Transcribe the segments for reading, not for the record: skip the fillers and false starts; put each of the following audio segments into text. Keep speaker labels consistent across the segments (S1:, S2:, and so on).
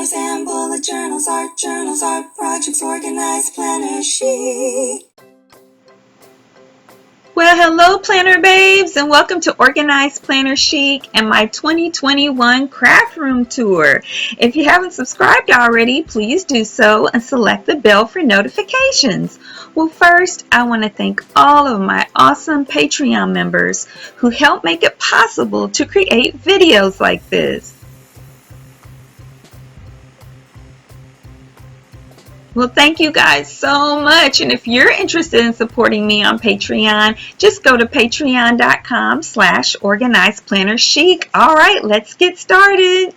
S1: planners and bullet journals, art projects, organized planner chic.
S2: Well, hello planner babes, and welcome to Organized Planner Chic and my 2021 craft room tour. If you haven't subscribed already, please do so and select the bell for notifications. Well, first, I want to thank all of my awesome Patreon members who help make it possible to create videos like this. Well, thank you guys so much. And if you're interested in supporting me on Patreon, just go to patreon.com/organizedplannerchic. All right, let's get started.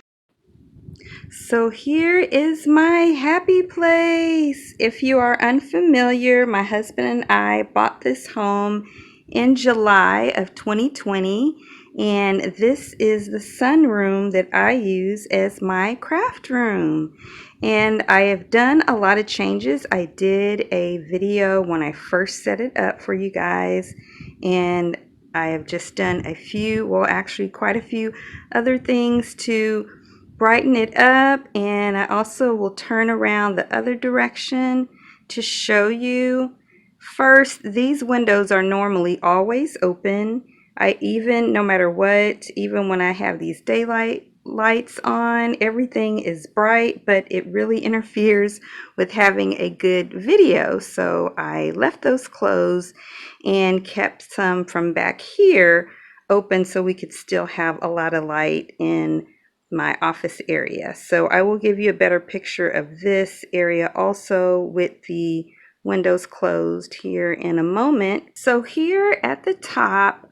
S2: So here is my happy place. If you are unfamiliar, my husband and I bought this home in July of 2020. And this is the sunroom that I use as my craft room. And I have done a lot of changes. I did a video when I first set it up for you guys. And I have just done a few, well, actually quite a few other things to brighten it up. And I also will turn around the other direction to show you. First, these windows are normally always open. No matter what, even when I have these daylight lights on, everything is bright, but it really interferes with having a good video. So I left those closed and kept some from back here open so we could still have a lot of light in my office area. So I will give you a better picture of this area also with the windows closed here in a moment. So here at the top,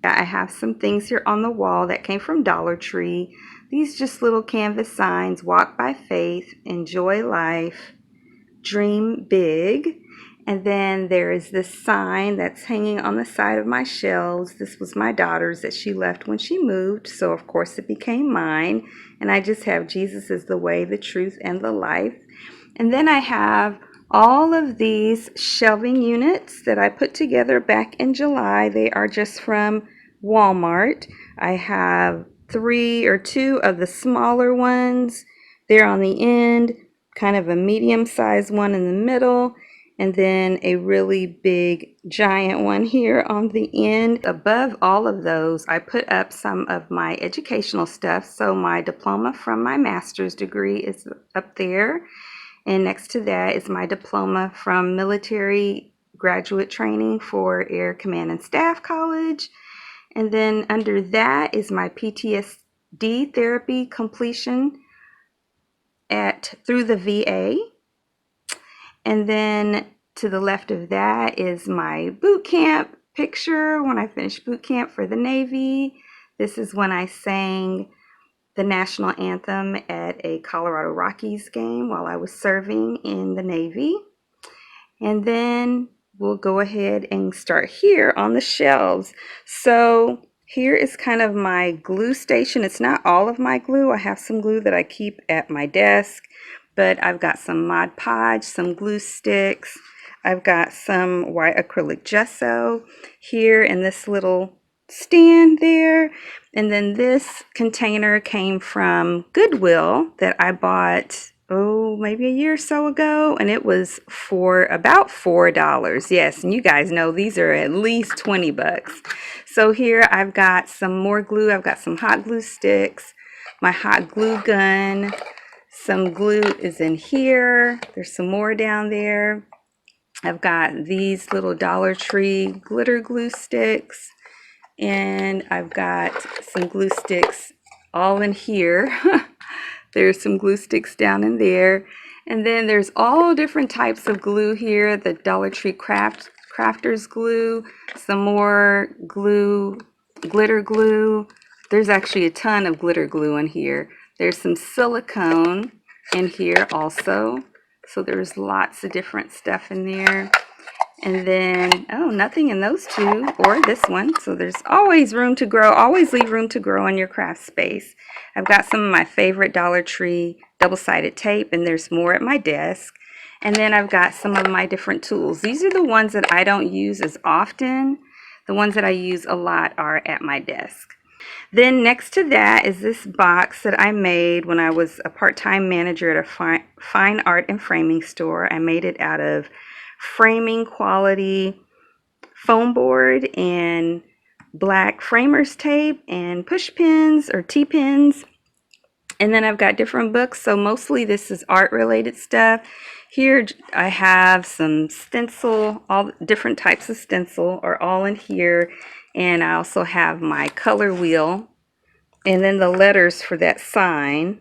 S2: I have some things here on the wall that came from Dollar Tree. These just little canvas signs: walk by faith, enjoy life, dream big. And then there is this sign that's hanging on the side of my shelves. This was my daughter's that she left when she moved, so of course it became mine. And I just have Jesus is the way, the truth, and the life. And then I have all of these shelving units that I put together back in July. They are just from Walmart. I have 3 or 2 of the smaller ones there on the end, kind of a medium-sized one in the middle, and then a really big giant one here on the end. Above all of those, I put up some of my educational stuff. So my diploma from my master's degree is up there. And next to that is my diploma from military graduate training for Air Command and Staff College. And then under that is my PTSD therapy completion through the VA. And then to the left of that is my boot camp picture when I finished boot camp for the Navy. This is when I sang the national anthem at a Colorado Rockies game while I was serving in the Navy. And then we'll go ahead and start here on the shelves. So here is kind of my glue station. It's not all of my glue. I have some glue that I keep at my desk, but I've got some Mod Podge, some glue sticks. I've got some white acrylic gesso here in this little stand there. And then this container came from Goodwill that I bought maybe a year or so ago, and it was for about $4. Yes, and you guys know these are at least 20 bucks. So here I've got some more glue. I've got some hot glue sticks, my hot glue gun. Some glue is in here. There's some more down there. I've got these little Dollar Tree glitter glue sticks, and I've got some glue sticks all in here. There's some glue sticks down in there. And then there's all different types of glue here. The Dollar Tree Crafters glue, some more glue, glitter glue. There's actually a ton of glitter glue in here. There's some silicone in here also. So there's lots of different stuff in there. And then, nothing in those two or this one. So there's always room to grow. Always leave room to grow in your craft space. I've got some of my favorite Dollar Tree double-sided tape, and there's more at my desk. And then I've got some of my different tools. These are the ones that I don't use as often. The ones that I use a lot are at my desk. Then next to that is this box that I made when I was a part-time manager at a fine art and framing store. I made it out of framing quality foam board and black framers tape and push pins or T-pins. And then I've got different books, so mostly this is art related stuff. Here I have some stencil, all different types of stencil are all in here. And I also have my color wheel and then the letters for that sign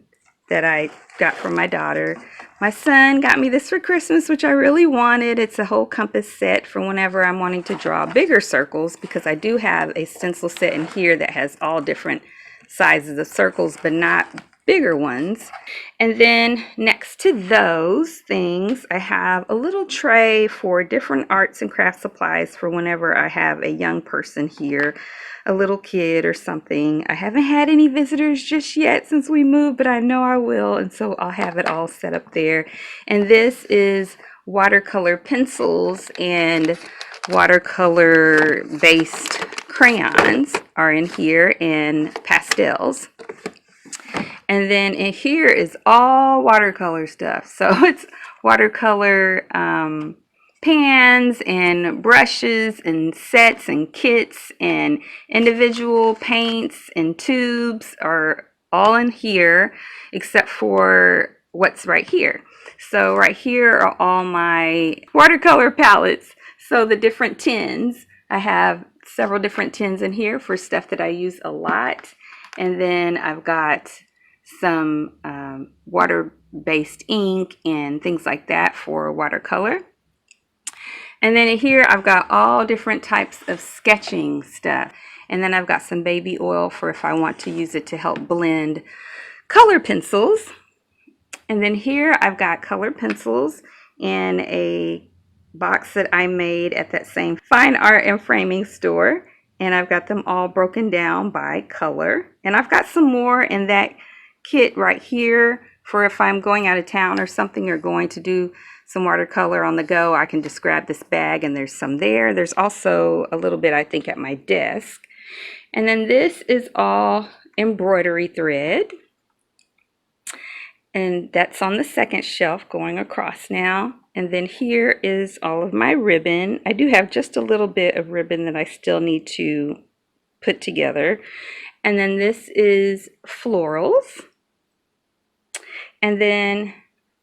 S2: that I got from my daughter. My son got me this for Christmas, which I really wanted. It's a whole compass set for whenever I'm wanting to draw bigger circles, because I do have a stencil set in here that has all different sizes of circles, but not bigger ones. And then next to those things, I have a little tray for different arts and craft supplies for whenever I have a young person here, a little kid or something. I haven't had any visitors just yet since we moved, but I know I will, and so I'll have it all set up there. And this is watercolor pencils and watercolor based crayons are in here, and pastels. And then in here is all watercolor stuff. So it's watercolor pans and brushes and sets and kits and individual paints and tubes are all in here except for what's right here. So right here are all my watercolor palettes. So the different tins, I have several different tins in here for stuff that I use a lot. And then I've got some water-based ink and things like that for watercolor. And then here I've got all different types of sketching stuff. And then I've got some baby oil for if I want to use it to help blend color pencils. And then here I've got color pencils in a box that I made at that same fine art and framing store. And I've got them all broken down by color. And I've got some more in that kit right here for if I'm going out of town or something, or going to do some watercolor on the go. I can just grab this bag and there's some there. There's also a little bit, I think, at my desk. And then this is all embroidery thread. And that's on the second shelf going across now. And then here is all of my ribbon. I do have just a little bit of ribbon that I still need to put together. And then this is florals. And then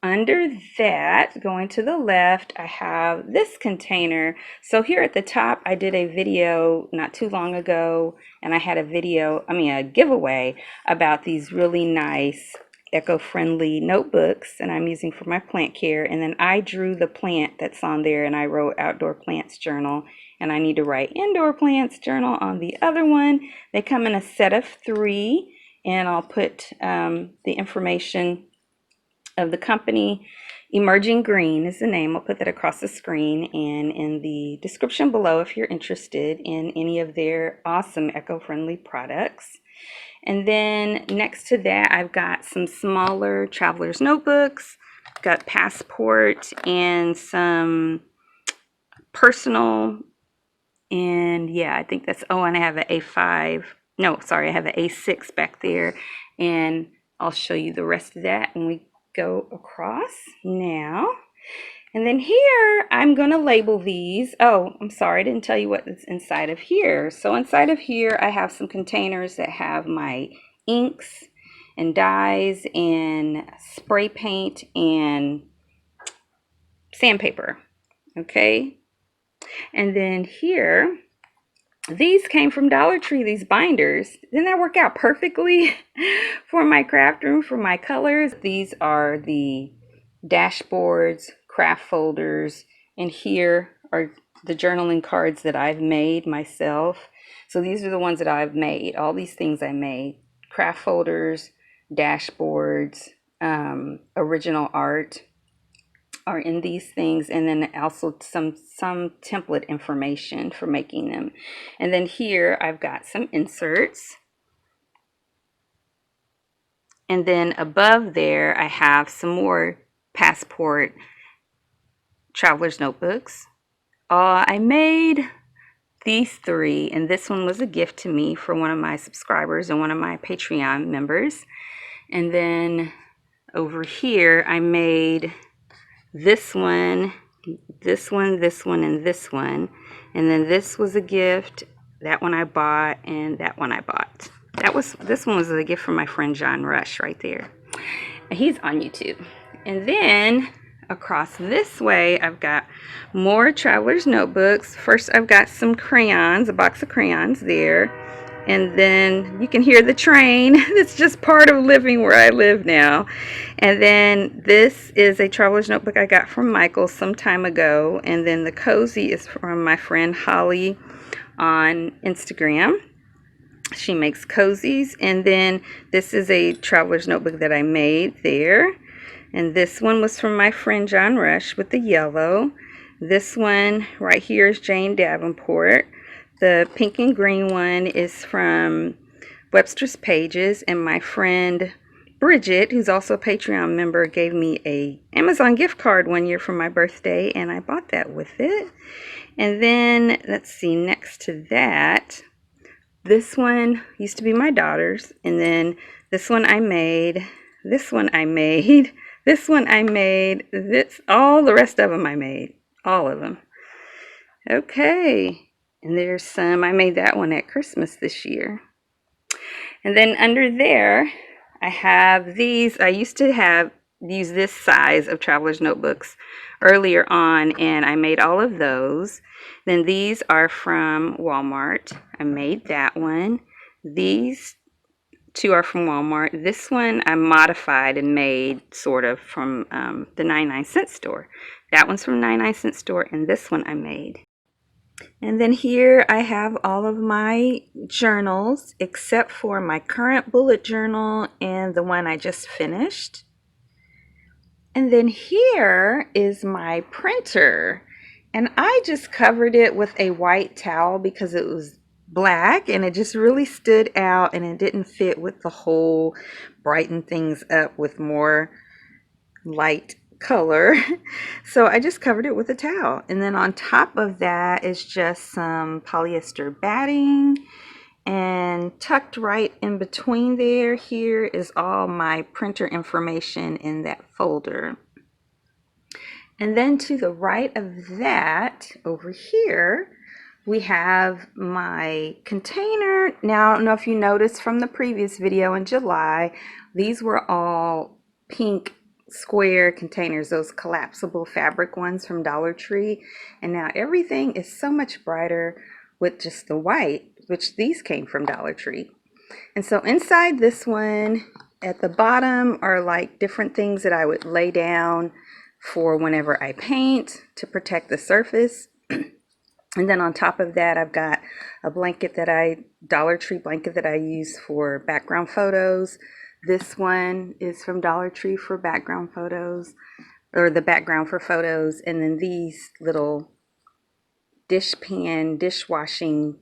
S2: under that, going to the left, I have this container. So here at the top, I did a video not too long ago, and I had a giveaway about these really nice eco-friendly notebooks, and I'm using for my plant care. And then I drew the plant that's on there, and I wrote outdoor plants journal, and I need to write indoor plants journal on the other one. They come in a set of 3, and I'll put the information of the company. Emerging Green is the name. I'll put that across the screen and in the description below if you're interested in any of their awesome eco-friendly products. And then next to that, I've got some smaller traveler's notebooks, got passport and some personal, and yeah, I think that's, oh, and I have an A5, no, sorry, I have an A6 back there, and I'll show you the rest of that when we go across now. And then here I'm going to label these. Oh, I'm sorry, I didn't tell you what's inside of here. So inside of here I have some containers that have my inks and dyes and spray paint and sandpaper. Okay. And then here, these came from Dollar Tree, these binders. Didn't that work out perfectly for my craft room, for my colors? These are the dashboards, craft folders, and here are the journaling cards that I've made myself. So these are the ones that I've made. All these things I made. Craft folders, dashboards, original art are in these things, and then also some template information for making them. And then here I've got some inserts, and then above there I have some more passport traveler's notebooks. I made these three, and this one was a gift to me for one of my subscribers and one of my Patreon members. And then over here I made this one, this one, this one, and this one. And then this was a gift, that one I bought, and that one I bought. This one was a gift from my friend John Rush right there. He's on YouTube. And then across this way, I've got more traveler's notebooks. First, I've got some crayons, a box of crayons there. And then you can hear the train. It's just part of living where I live now. And then this is a traveler's notebook I got from Michael some time ago. And then the cozy is from my friend Holly on Instagram. She makes cozies. And then this is a traveler's notebook that I made there. And this one was from my friend John Rush with the yellow. This one right here is Jane Davenport. The pink and green one is from Webster's Pages, and my friend Bridget, who's also a Patreon member, gave me a Amazon gift card one year for my birthday, and I bought that with it. And then, let's see, next to that, this one used to be my daughter's, and then this one I made, this one I made, this one I made, all the rest of them I made, all of them. Okay. And there's some, I made that one at Christmas this year. And then under there, I have these. I used to use this size of traveler's notebooks earlier on, and I made all of those. Then these are from Walmart. I made that one. These two are from Walmart. This one I modified and made sort of from the 99-cent store. That one's from 99-cent store, and this one I made. And then here I have all of my journals except for my current bullet journal and the one I just finished. And then here is my printer. And I just covered it with a white towel because it was black and it just really stood out and it didn't fit with the whole brighten things up with more light color. So I just covered it with a towel, and then on top of that is just some polyester batting, and tucked right in between there, here is all my printer information in that folder. And then to the right of that, over here, we have my container. Now, I don't know if you noticed from the previous video in July, these were all pink square containers, those collapsible fabric ones from Dollar Tree. And now everything is so much brighter with just the white, which these came from Dollar Tree. And so inside this one, at the bottom are like different things that I would lay down for whenever I paint to protect the surface. And then on top of that, I've got a blanket Dollar Tree blanket that I use for background photos. This one is from Dollar Tree for background photos, or the background for photos. And then these little dishwashing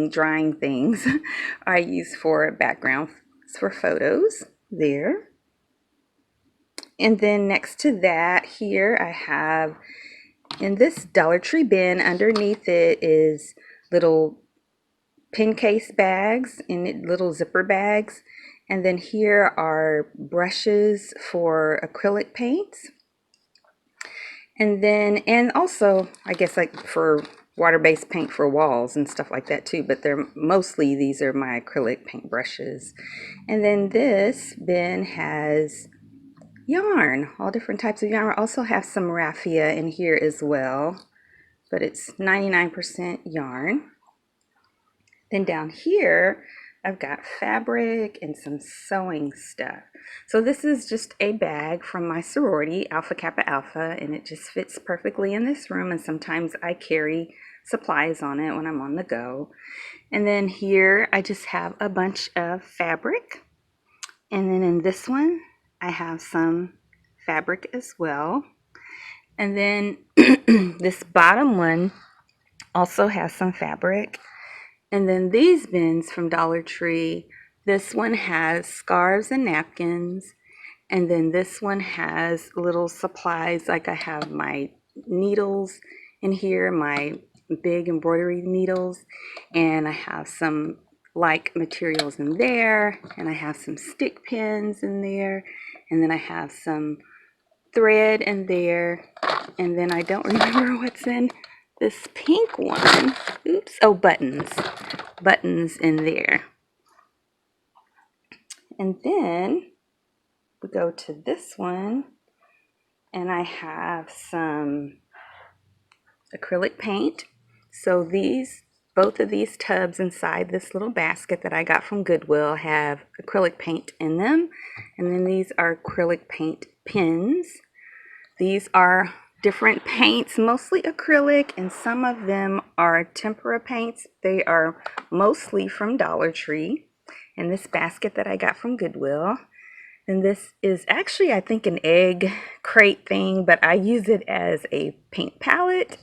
S2: drying things I use for background for photos there. And then next to that here, I have in this Dollar Tree bin, underneath it is little pin case bags and little zipper bags. And then here are brushes for acrylic paints. And also, I guess like for water-based paint for walls and stuff like that too, but these are my acrylic paint brushes. And then this bin has yarn, all different types of yarn. I also have some raffia in here as well, but it's 99% yarn. Then down here, I've got fabric and some sewing stuff. So this is just a bag from my sorority, Alpha Kappa Alpha, and it just fits perfectly in this room, and sometimes I carry supplies on it when I'm on the go. And then here I just have a bunch of fabric. And then in this one, I have some fabric as well. And then this bottom one also has some fabric. And then these bins from Dollar Tree, this one has scarves and napkins. And then this one has little supplies, like I have my needles in here, my big embroidery needles, and I have some like materials in there, and I have some stick pins in there, and then I have some thread in there, and then I don't remember what's in this pink one. Oops. Oh, buttons in there. And then we go to this one, and I have some acrylic paint. So both of these tubs inside this little basket that I got from Goodwill have acrylic paint in them. And then these are acrylic paint pins. These are different paints, mostly acrylic, and some of them are tempera paints. They are mostly from Dollar Tree. In this basket that I got from Goodwill. And this is actually, I think, an egg crate thing, but I use it as a paint palette.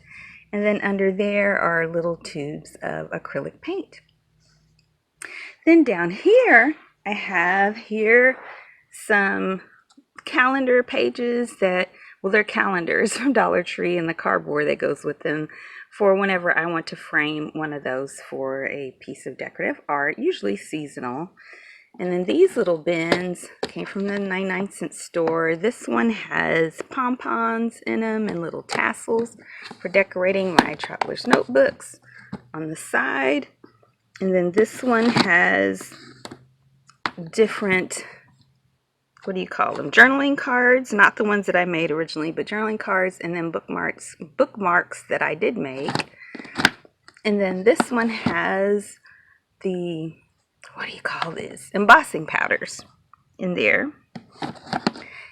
S2: And then under there are little tubes of acrylic paint. Then down here, I have here some calendar pages that, well, they're calendars from Dollar Tree, and the cardboard that goes with them for whenever I want to frame one of those for a piece of decorative art, usually seasonal. And then these little bins came from the 99-cent store. This one has pom-poms in them and little tassels for decorating my traveler's notebooks on the side. And then this one has different, what do you call them? Journaling cards, not the ones that I made originally, but journaling cards, and then bookmarks that I did make. And then this one has the, what do you call this? Embossing powders in there.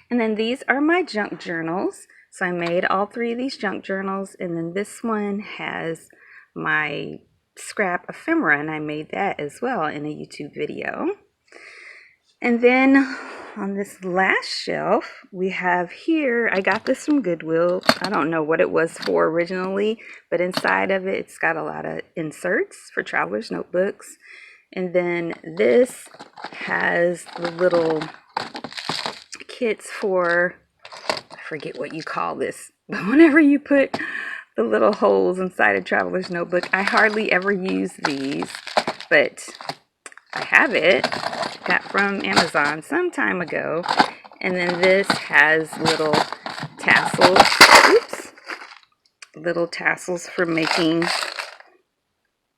S2: And then these are my junk journals. So I made all three of these junk journals, and then this one has my scrap ephemera, and I made that as well in a YouTube video. And then on this last shelf, we have here, I got this from Goodwill. I don't know what it was for originally, but inside of it, it's got a lot of inserts for traveler's notebooks. And then this has the little kits for, I forget what you call this, but whenever you put the little holes inside a traveler's notebook, I hardly ever use these, but I have it, got from Amazon some time ago. And then this has little tassels, little tassels for making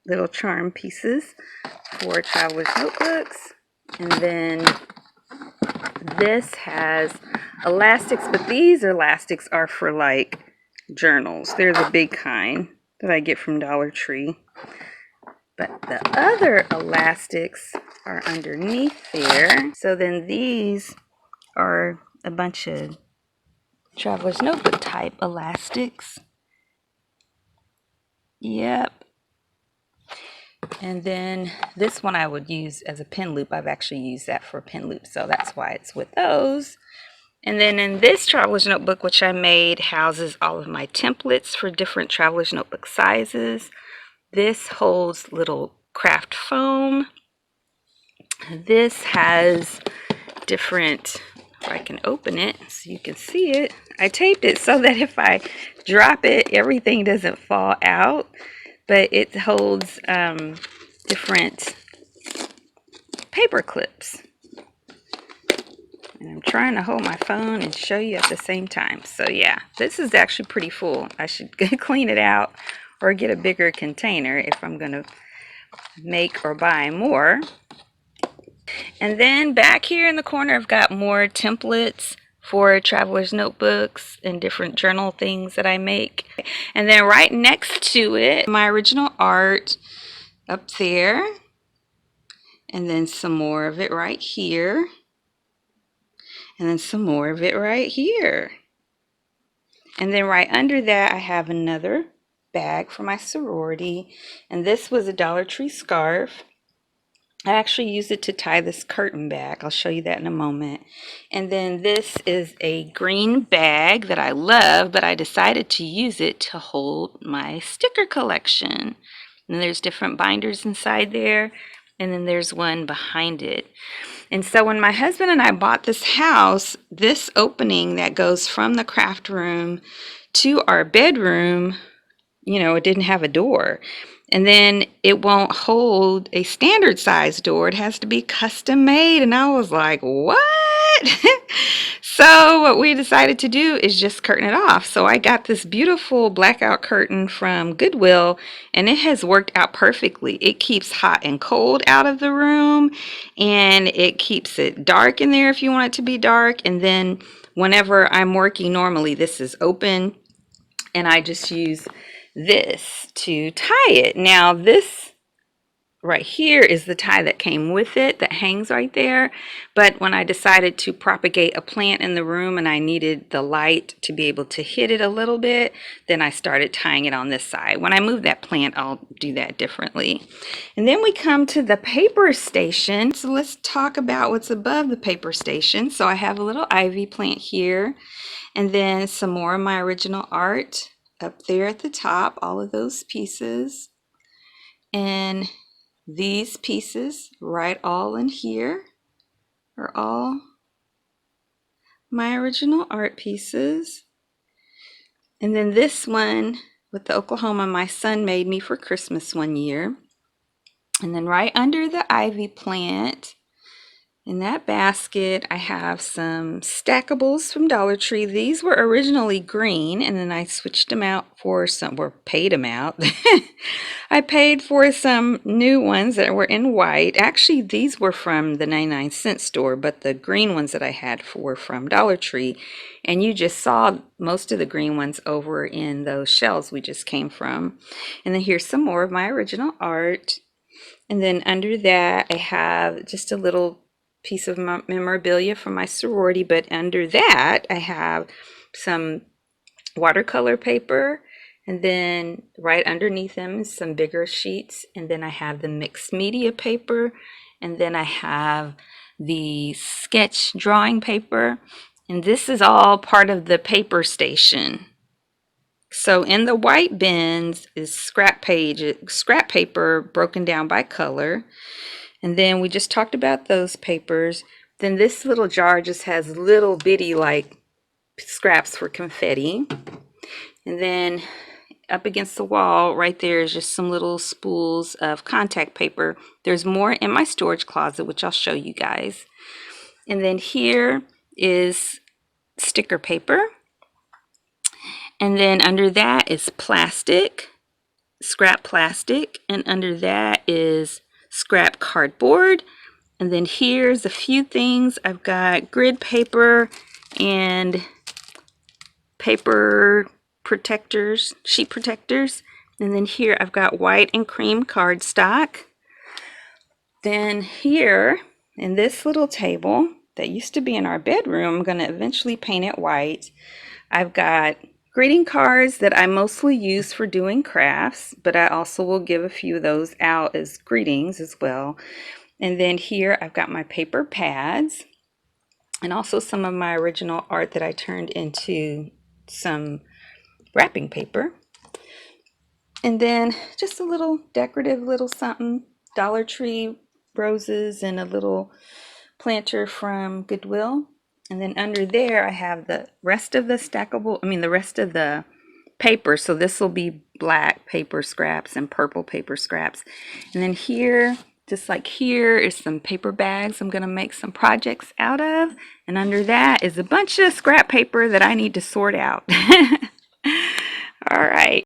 S2: little charm pieces for traveler's notebooks. And then this has elastics, but these elastics are for like journals. They're the big kind that I get from Dollar Tree. But the other elastics are underneath there. So then these are a bunch of traveler's notebook type elastics. Yep. And then this one I would use as a pin loop. I've actually used that for a pin loop, so that's why it's with those. And then in this traveler's notebook, which I made, houses all of my templates for different traveler's notebook sizes. This holds little craft foam. This has different, if I can open it so you can see it. I taped it so that if I drop it, everything doesn't fall out. But it holds different paper clips. And I'm trying to hold my phone and show you at the same time. So yeah, this is actually pretty full. I should clean it out or get a bigger container if I'm going to make or buy more. And then back here in the corner, I've got more templates for traveler's notebooks and different journal things that I make. And then right next to it, my original art up there. And then some more of it right here. And then some more of it right here. And then right under that, I have another bag for my sorority. And this was a Dollar Tree scarf. I actually use it to tie this curtain back. I'll show you that in a moment. And then this is a green bag that I love, but I decided to use it to hold my sticker collection. And there's different binders inside there, and then there's one behind it. And so when my husband and I bought this house, this opening that goes from the craft room to our bedroom, it didn't have a door. And then it won't hold a standard size door. It has to be custom made. And I was like, what? So what we decided to do is just curtain it off. So I got this beautiful blackout curtain from Goodwill, and it has worked out perfectly. It keeps hot and cold out of the room, and it keeps it dark in there if you want it to be dark. And then whenever I'm working normally, this is open, and I just use this to tie it. Now this right here is the tie that came with it that hangs right there. But when I decided to propagate a plant in the room and I needed the light to be able to hit it a little bit, then I started tying it on this side. When I move that plant, I'll do that differently. And then we come to the paper station. So let's talk about what's above the paper station. So I have a little ivy plant here, and then some more of my original art up there at the top, all of those pieces. And these pieces right all in here are all my original art pieces. And then this one with the Oklahoma my son made me for Christmas one year. And then right under the ivy plant, in that basket, I have some stackables from Dollar Tree. These were originally green, and then I switched them out for some, or paid them out. I paid for some new ones that were in white. Actually, these were from the 99-cent store, but the green ones that I had were from Dollar Tree. And you just saw most of the green ones over in those shelves we just came from. And then here's some more of my original art. And then under that, I have just a little piece of memorabilia from my sorority, but under that I have some watercolor paper, and then right underneath them is some bigger sheets, and then I have the mixed media paper, and then I have the sketch drawing paper, and this is all part of the paper station. So in the white bins is scrap paper broken down by color. And then we just talked about those papers. Then this little jar just has little bitty like scraps for confetti. And then up against the wall right there is just some little spools of contact paper. There's more in my storage closet, which I'll show you guys. And then here is sticker paper. And then under that is plastic, scrap plastic. And under that is scrap cardboard. And then here's a few things. I've got grid paper and paper protectors, sheet protectors. And then here I've got white and cream cardstock. Then here in this little table that used to be in our bedroom, I'm going to eventually paint it white. I've got greeting cards that I mostly use for doing crafts, but I also will give a few of those out as greetings as well. And then here I've got my paper pads and also some of my original art that I turned into some wrapping paper. And then just a little decorative little something, Dollar Tree roses and a little planter from Goodwill. And then under there I have the rest of the the rest of the paper. So this will be black paper scraps and purple paper scraps. And then here, just like here, is some paper bags I'm going to make some projects out of. And under that is a bunch of scrap paper that I need to sort out. All right.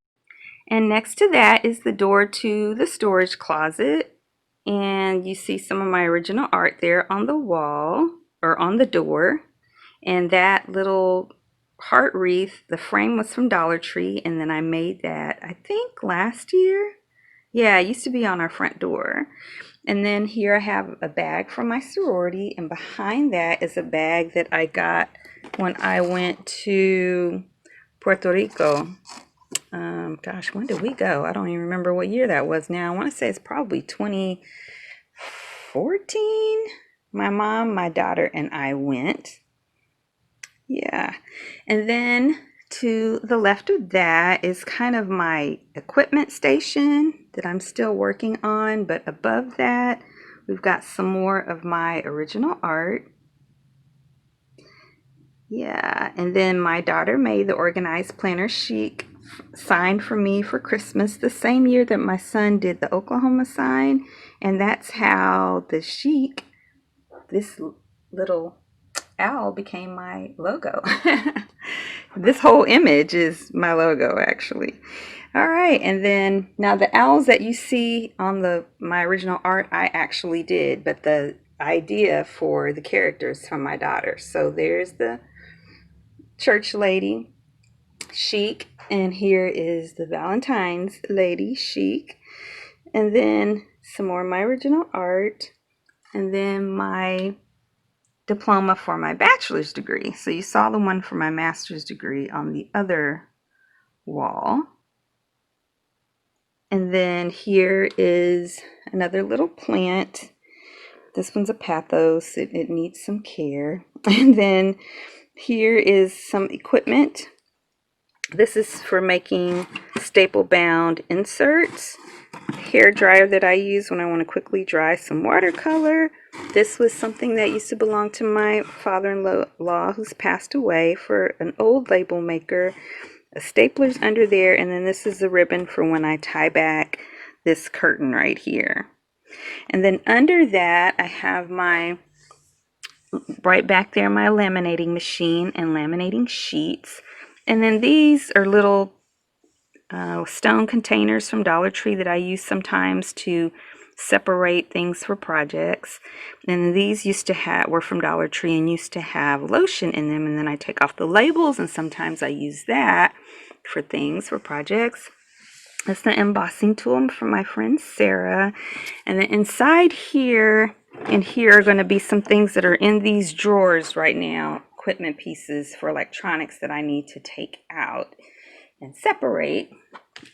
S2: And next to that is the door to the storage closet. And you see some of my original art there on the wall or on the door. And that little heart wreath, the frame was from Dollar Tree, and then I made that I think last year. Yeah, it used to be on our front door. And then here I have a bag from my sorority, and behind that is a bag that I got when I went to Puerto Rico. Gosh, when did we go? I don't even remember what year that was now. I want to say it's probably 2014. My mom, my daughter, and I went. Yeah. And then to the left of that is kind of my equipment station that I'm still working on. But above that, we've got some more of my original art. Yeah. And then my daughter made the organized planner chic sign for me for Christmas the same year that my son did the Oklahoma sign. And that's how the Chic, this little owl, became my logo. This whole image is my logo, actually. All right, and then now the owls that you see on my original art, I actually did, but the idea for the characters from my daughter. So there's the church lady, Chic, and here is the Valentine's lady, Chic, and then some more of my original art, and then my diploma for my bachelor's degree. So you saw the one for my master's degree on the other wall. And then here is another little plant. This one's a pathos. It needs some care. And then here is some equipment. This is for making staple bound inserts. Hair dryer that I use when I want to quickly dry some watercolor. This was something that used to belong to my father-in-law who's passed away, for an old label maker. A stapler's under there, and then this is the ribbon for when I tie back this curtain right here. And then under that I have my, right back there, my laminating machine and laminating sheets. And then these are little stone containers from Dollar Tree that I use sometimes to separate things for projects. And these were from Dollar Tree and used to have lotion in them, and then I take off the labels and sometimes I use that for things for projects. That's the embossing tool from my friend Sarah. And then inside here and here are going to be some things that are in these drawers right now, equipment pieces for electronics that I need to take out and separate.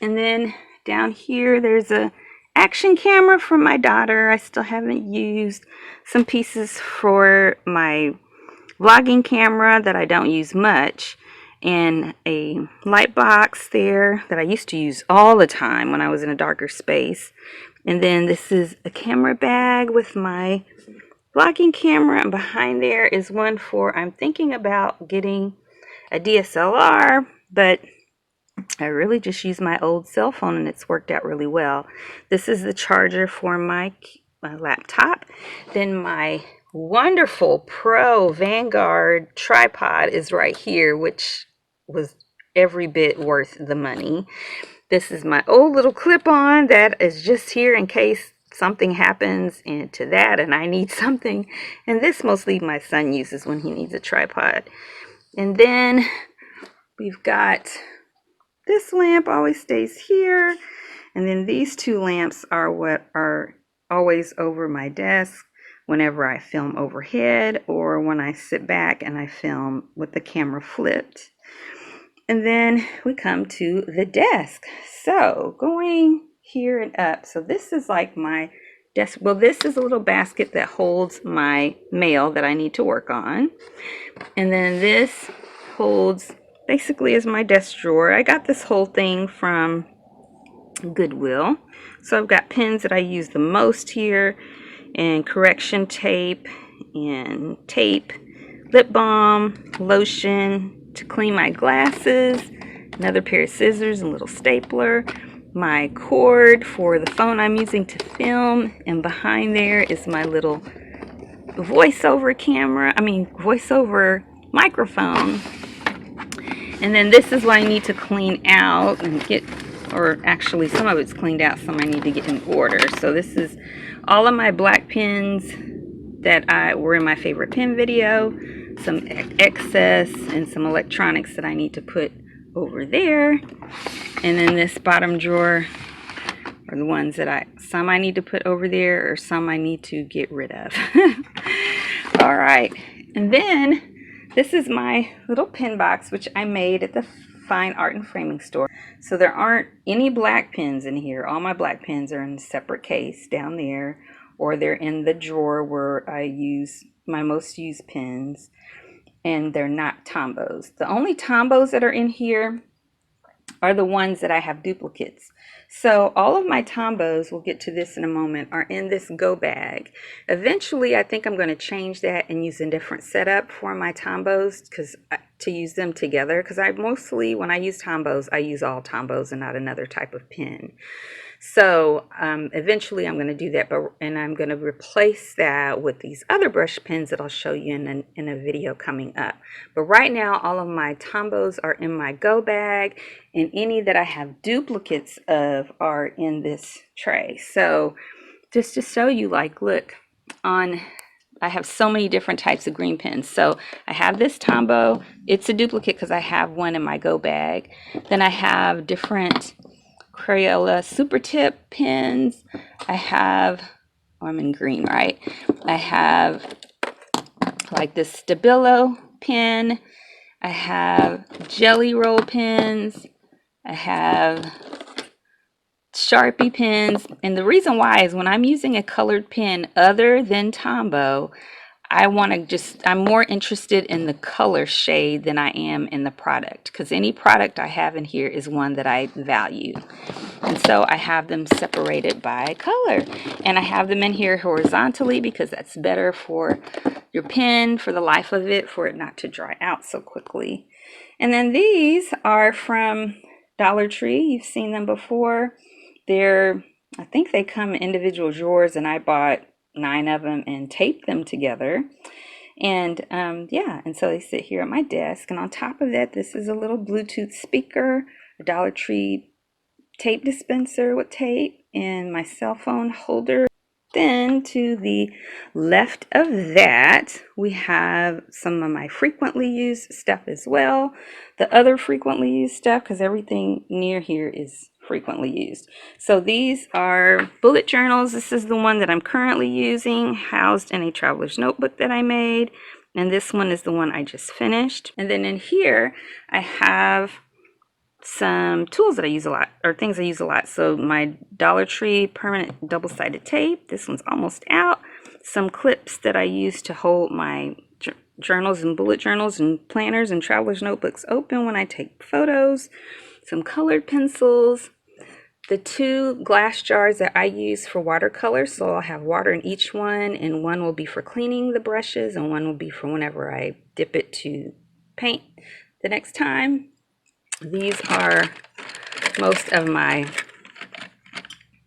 S2: And then down here there's a action camera from my daughter I still haven't used, some pieces for my vlogging camera that I don't use much, and a light box there that I used to use all the time when I was in a darker space. And then this is a camera bag with my vlogging camera, and behind there is one for, I'm thinking about getting a DSLR, but I really just use my old cell phone and it's worked out really well. This is the charger for my laptop. Then my wonderful Pro Vanguard tripod is right here, which was every bit worth the money. This is my old little clip-on that is just here in case something happens to that and I need something. And this mostly my son uses when he needs a tripod. And then we've got this lamp always stays here, and then these two lamps are what are always over my desk whenever I film overhead or when I sit back and I film with the camera flipped. And then we come to the desk. So going here and up, so this is like my desk. Well, this is a little basket that holds my mail that I need to work on, and then this holds basically is my desk drawer. I got this whole thing from Goodwill. So I've got pens that I use the most here, and correction tape, and tape, lip balm, lotion to clean my glasses, another pair of scissors, a little stapler, my cord for the phone I'm using to film, and behind there is my little voiceover microphone. And then this is what I need to clean out and get, or actually some of it's cleaned out, some I need to get in order. So this is all of my black pens that were in my favorite pen video, some excess, and some electronics that I need to put over there. And then this bottom drawer are the ones that some I need to put over there, or some I need to get rid of. All right, and then this is my little pen box, which I made at the Fine Art and Framing store. So there aren't any black pens in here. All my black pens are in a separate case down there, or they're in the drawer where I use my most used pens, and they're not Tombos. The only Tombos that are in here are the ones that I have duplicates. So all of my Tombos, we'll get to this in a moment, are in this go bag. Eventually, I think I'm going to change that and use a different setup for my Tombos to use them together. Because I mostly, when I use Tombos, I use all Tombos and not another type of pen. So eventually I'm going to do that, and I'm going to replace that with these other brush pens that I'll show you in a video coming up. But right now, all of my Tombos are in my go bag, and any that I have duplicates of are in this tray. So just to show you, like, look, I have so many different types of green pens. So I have this Tombow. It's a duplicate because I have one in my go bag. Then I have different Crayola Super Tip pens. I have, I'm in green, right? I have like this Stabilo pen. I have Jelly Roll pens. I have Sharpie pens. And the reason why is when I'm using a colored pen other than Tombow, I'm more interested in the color shade than I am in the product, because any product I have in here is one that I value. And so I have them separated by color, and I have them in here horizontally because that's better for your pen, for the life of it, for it not to dry out so quickly. And then these are from Dollar Tree. You've seen them before. I think they come in individual drawers, and I bought 9 of them and taped them together. And yeah, and so they sit here at my desk. And on top of that, this is a little Bluetooth speaker, a Dollar Tree tape dispenser with tape, and my cell phone holder. Then to the left of that, we have some of my frequently used stuff as well. The other frequently used stuff, because everything near here is frequently used. So these are bullet journals. This is the one that I'm currently using, housed in a traveler's notebook that I made. And this one is the one I just finished. And then in here, I have some tools that I use a lot, or things I use a lot. So my Dollar Tree permanent double-sided tape, this one's almost out. Some clips that I use to hold my journals and bullet journals and planners and traveler's notebooks open when I take photos. Some colored pencils. The 2 glass jars that I use for watercolor, so I'll have water in each one, and one will be for cleaning the brushes and one will be for whenever I dip it to paint the next time. These are most of my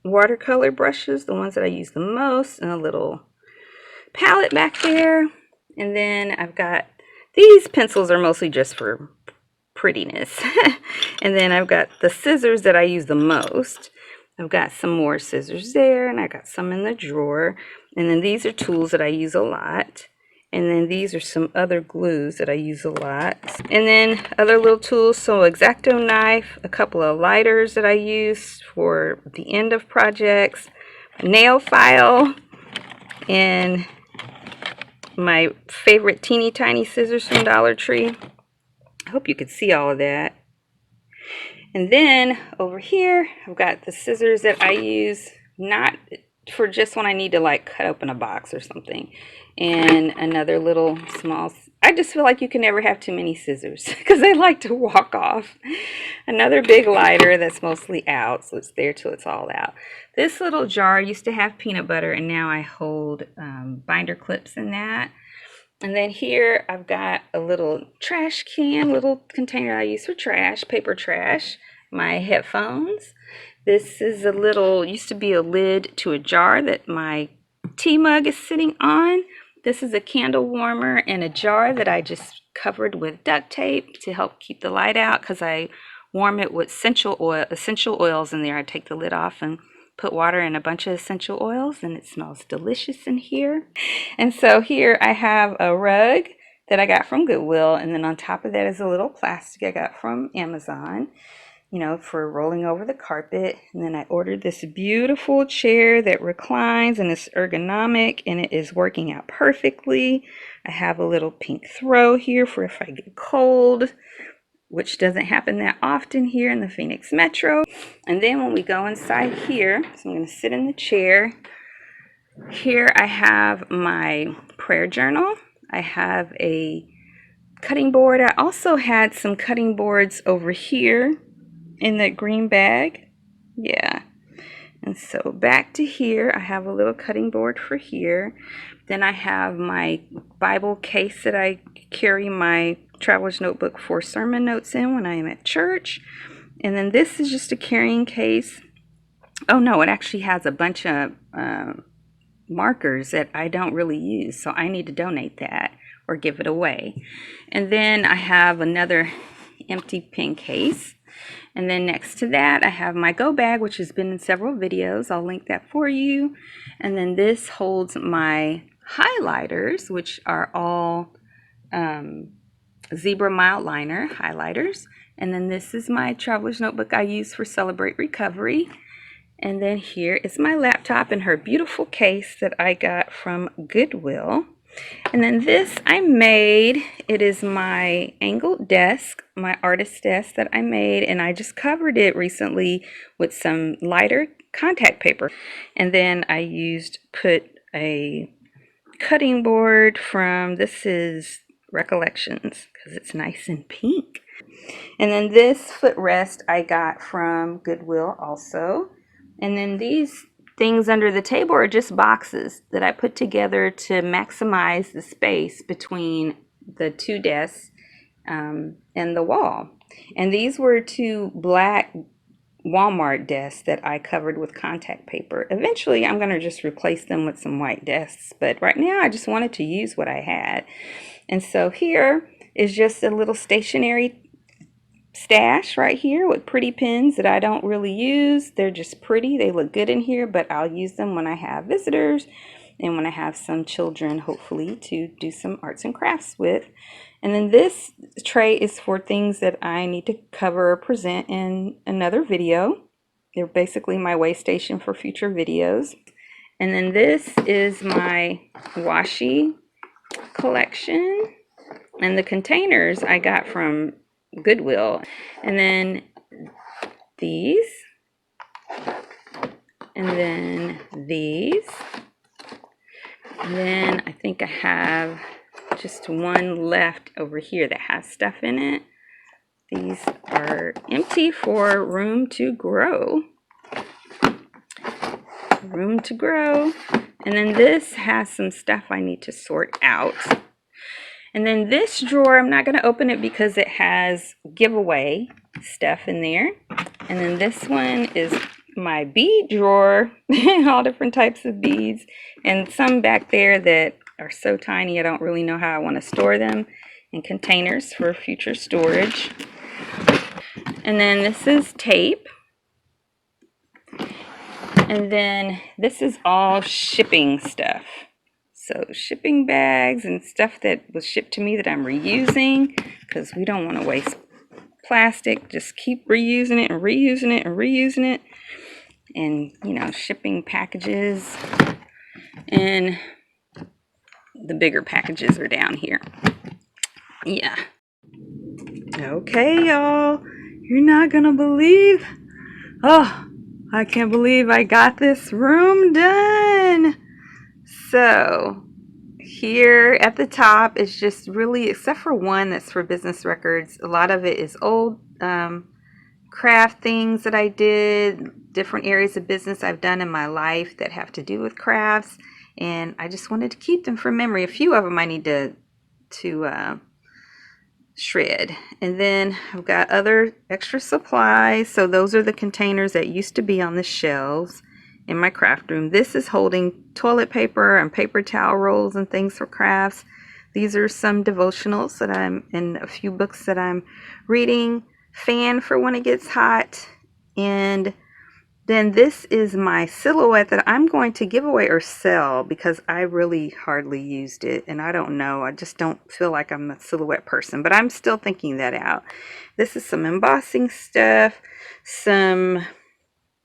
S2: watercolor brushes, the ones that I use the most, and a little palette back there. And then I've got, these pencils are mostly just for prettiness. And then I've got the scissors that I use the most. I've got some more scissors there, and I got some in the drawer. And then these are tools that I use a lot. And then these are some other glues that I use a lot. And then other little tools, so X-Acto knife, a couple of lighters that I use for the end of projects, a nail file, and my favorite teeny tiny scissors from Dollar Tree. I hope you could see all of that. And then over here, I've got the scissors that I use, not for just when I need to like cut open a box or something. And another little small, I just feel like you can never have too many scissors because they like to walk off. Another big lighter that's mostly out, so it's there till it's all out. This little jar used to have peanut butter, and now I hold binder clips in that. And then here I've got a little trash can, little container I use for trash, paper trash, my headphones. This is a little, used to be a lid to a jar that my tea mug is sitting on. This is a candle warmer in a jar that I just covered with duct tape to help keep the light out, because I warm it with essential oils in there. I take the lid off and put water in a bunch of essential oils, and it smells delicious in here. And so here I have a rug that I got from Goodwill, and then on top of that is a little plastic I got from Amazon, you know, for rolling over the carpet. And then I ordered this beautiful chair that reclines and is ergonomic, and it is working out perfectly. I have a little pink throw here for if I get cold, which doesn't happen that often here in the Phoenix Metro. And then when we go inside here, so I'm going to sit in the chair. Here I have my prayer journal. I have a cutting board. I also had some cutting boards over here in the green bag. Yeah. And so back to here, I have a little cutting board for here. Then I have my Bible case that I carry my traveler's notebook for sermon notes in when I am at church. And then this is just a carrying case. Oh no, it actually has a bunch of markers that I don't really use, so I need to donate that or give it away. And then I have another empty pen case. And then next to that, I have my go bag, which has been in several videos. I'll link that for you. And then this holds my highlighters, which are all zebra mild liner highlighters. And then this is my traveler's notebook I use for Celebrate Recovery. And then here is my laptop in her beautiful case that I got from Goodwill. And then this I made. It is my angled desk, my artist desk that I made, and I just covered it recently with some lighter contact paper. And then I put a cutting board from, this is Recollections, because it's nice and pink. And then this footrest I got from Goodwill also. And then these things under the table are just boxes that I put together to maximize the space between the two desks and the wall. And these were two black Walmart desks that I covered with contact paper. Eventually, I'm going to just replace them with some white desks, but right now I just wanted to use what I had. And so here is just a little stationery stash right here with pretty pens that I don't really use. They're just pretty. They look good in here, but I'll use them when I have visitors and when I have some children, hopefully, to do some arts and crafts with. And then this tray is for things that I need to cover or present in another video. They're basically my way station for future videos. And then this is my washi collection. And the containers I got from Goodwill. And then these. And then these. And then I think I have just one left over here that has stuff in it. These are empty for room to grow. Room to grow. And then this has some stuff I need to sort out. And then this drawer, I'm not going to open it because it has giveaway stuff in there. And then this one is my bead drawer, all different types of beads, and some back there that are so tiny I don't really know how I want to store them, in containers for future storage. And then this is tape. And then this is all shipping stuff. So shipping bags and stuff that was shipped to me that I'm reusing, because we don't want to waste plastic. Just keep reusing it and reusing it and reusing it. And, you know, shipping packages. And the bigger packages are down here. Yeah. Okay, y'all. You're not going to believe. Oh, I can't believe I got this room done. So here at the top is just really, except for one that's for business records, a lot of it is old craft things that I did, different areas of business I've done in my life that have to do with crafts, and I just wanted to keep them from memory. A few of them I need to shred. And then I've got other extra supplies. So those are the containers that used to be on the shelves in my craft room. This is holding toilet paper and paper towel rolls and things for crafts. These are some devotionals that I'm in, a few books that I'm reading, fan for when it gets hot. And then this is my silhouette that I'm going to give away or sell because I really hardly used it. And I don't know, I just don't feel like I'm a silhouette person, but I'm still thinking that out. This is some embossing stuff, some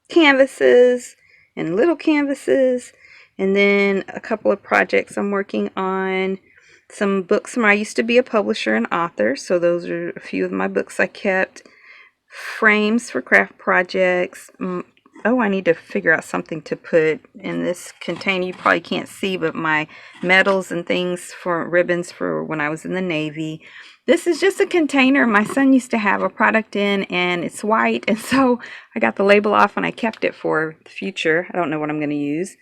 S2: canvases and little canvases, and then a couple of projects I'm working on. Some books from, I used to be a publisher and author, so those are a few of my books I kept. Frames for craft projects. Oh, I need to figure out something to put in this container. You probably can't see, but my medals and things for ribbons for when I was in the Navy. This is just a container my son used to have a product in, and it's white, and so I got the label off and I kept it for the future. I don't know what I'm going to use.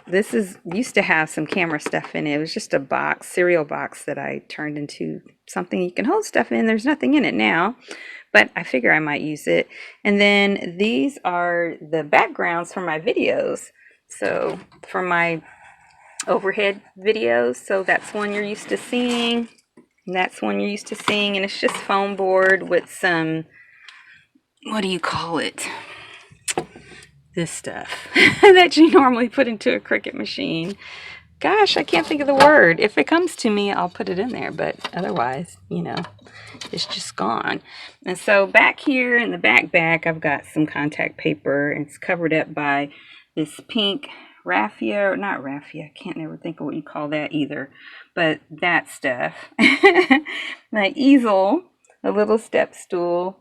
S2: This is used to have some camera stuff in it. It was just a box, cereal box that I turned into something you can hold stuff in. There's nothing in it now, but I figure I might use it. And then these are the backgrounds for my videos. So for my overhead videos, so that's one you're used to seeing. And that's one you're used to seeing, and it's just foam board with some, what do you call it? This stuff that you normally put into a Cricut machine. Gosh, I can't think of the word. If it comes to me, I'll put it in there, but otherwise, you know, it's just gone. And so back here in the back, I've got some contact paper. It's covered up by this pink raffia, or not raffia, I can't never think of what you call that either, but that stuff. My easel, a little step stool,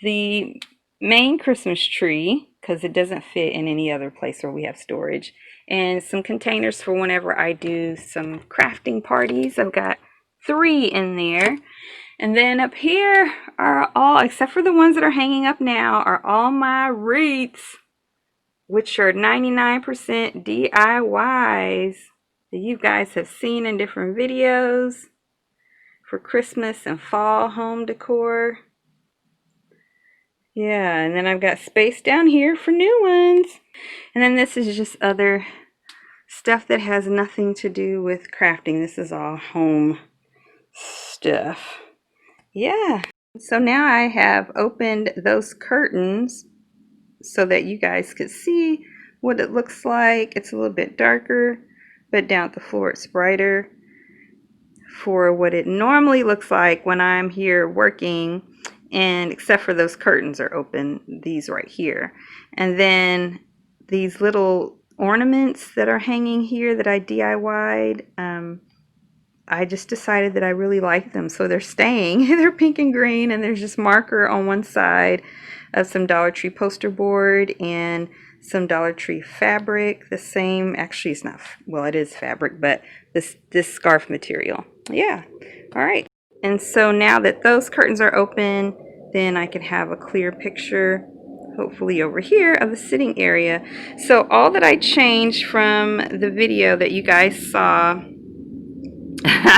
S2: the main Christmas tree, because it doesn't fit in any other place where we have storage, and some containers for whenever I do some crafting parties. I've got 3 in there. And then up here are all, except for the ones that are hanging up now, are all my wreaths, which are 99% DIYs that you guys have seen in different videos for Christmas and fall home decor. Yeah, and then I've got space down here for new ones. And then this is just other stuff that has nothing to do with crafting. This is all home stuff. Yeah. So now I have opened those curtains so that you guys could see what it looks like. It's a little bit darker, but down at the floor it's brighter for what it normally looks like when I'm here working, and except for those curtains are open, these right here. And then these little ornaments that are hanging here that I DIY'd, I just decided that I really like them, so they're staying. They're pink and green, and there's just marker on one side of some Dollar Tree poster board and some Dollar Tree fabric. The same, actually it's not, well it is fabric, but this scarf material. Yeah, all right. And so now that those curtains are open, then I can have a clear picture, hopefully over here, of the sitting area. So all that I changed from the video that you guys saw,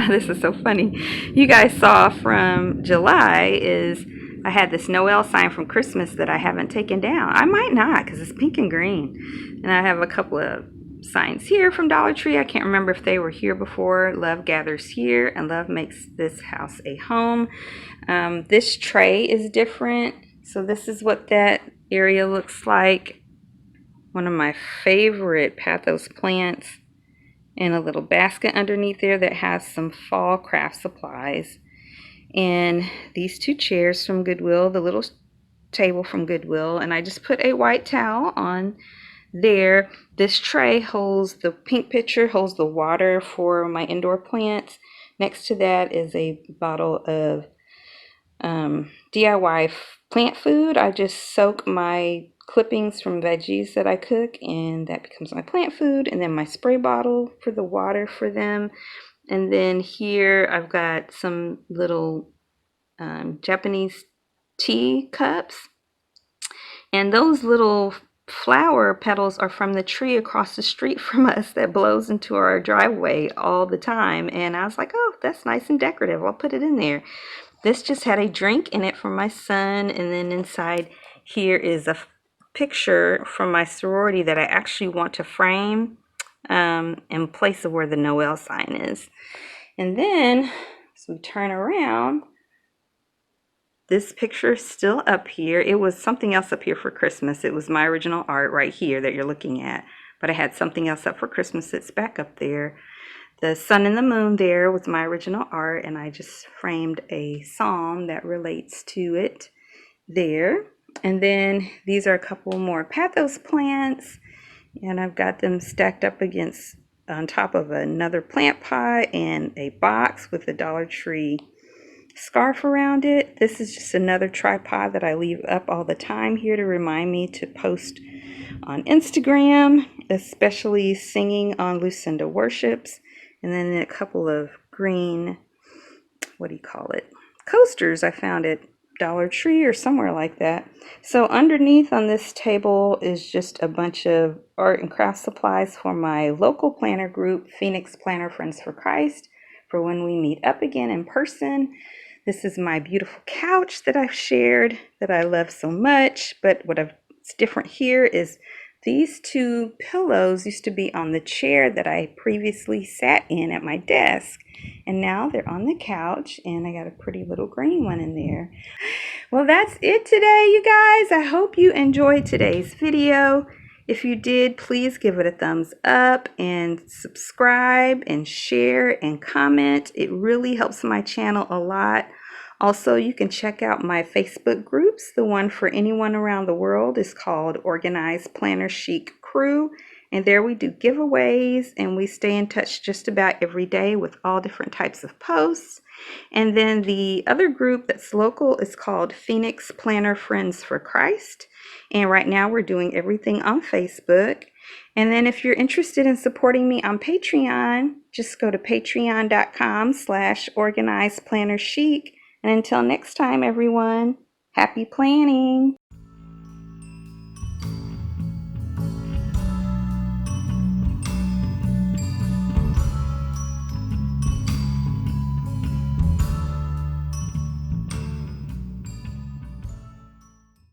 S2: this is so funny, you guys saw from July, is I had this Noel sign from Christmas that I haven't taken down. I might not, because it's pink and green. And I have a couple of signs here from Dollar Tree. I can't remember if they were here before. Love gathers here, and love makes this house a home. This tray is different. So this is what that area looks like. One of my favorite pathos plants, and a little basket underneath there that has some fall craft supplies. And these 2 chairs from Goodwill, the little table from Goodwill, and I just put a white towel on there. This tray holds the pink pitcher, holds the water for my indoor plants. Next to that is a bottle of DIY plant food. I just soak my clippings from veggies that I cook, and that becomes my plant food. And then my spray bottle for the water for them. And then here I've got some little Japanese tea cups, and those little flower petals are from the tree across the street from us that blows into our driveway all the time. And I was like, oh, that's nice and decorative, I'll put it in there. This just had a drink in it for my son, and then inside here is a picture from my sorority that I actually want to frame in place of where the Noel sign is. And then as we turn around, this picture is still up here. It was something else up here for Christmas. It was my original art right here that you're looking at, but I had something else up for Christmas that's back up there. The sun and the moon there was my original art, and I just framed a psalm that relates to it there. And then these are a couple more pathos plants, and I've got them stacked up against on top of another plant pot and a box with a Dollar Tree scarf around it. This is just another tripod that I leave up all the time here to remind me to post on Instagram, especially singing on Lucinda Worships. And then a couple of green, what do you call it, coasters I found at Dollar Tree or somewhere like that. So underneath on this table is just a bunch of art and craft supplies for my local planner group, Phoenix Planner Friends for Christ, for when we meet up again in person. This is my beautiful couch that I've shared that I love so much, but what's different here is these two pillows used to be on the chair that I previously sat in at my desk, and now they're on the couch, and I got a pretty little green one in there. Well, that's it today, you guys. I hope you enjoyed today's video. If you did, please give it a thumbs up and subscribe and share and comment. It really helps my channel a lot. Also, you can check out my Facebook groups. The one for anyone around the world is called Organized Planner Chic Crew. And there we do giveaways, and we stay in touch just about every day with all different types of posts. And then the other group that's local is called Phoenix Planner Friends for Christ. And right now we're doing everything on Facebook. And then if you're interested in supporting me on Patreon, just go to patreon.com/organizedplannerchic. And until next time, everyone, happy planning.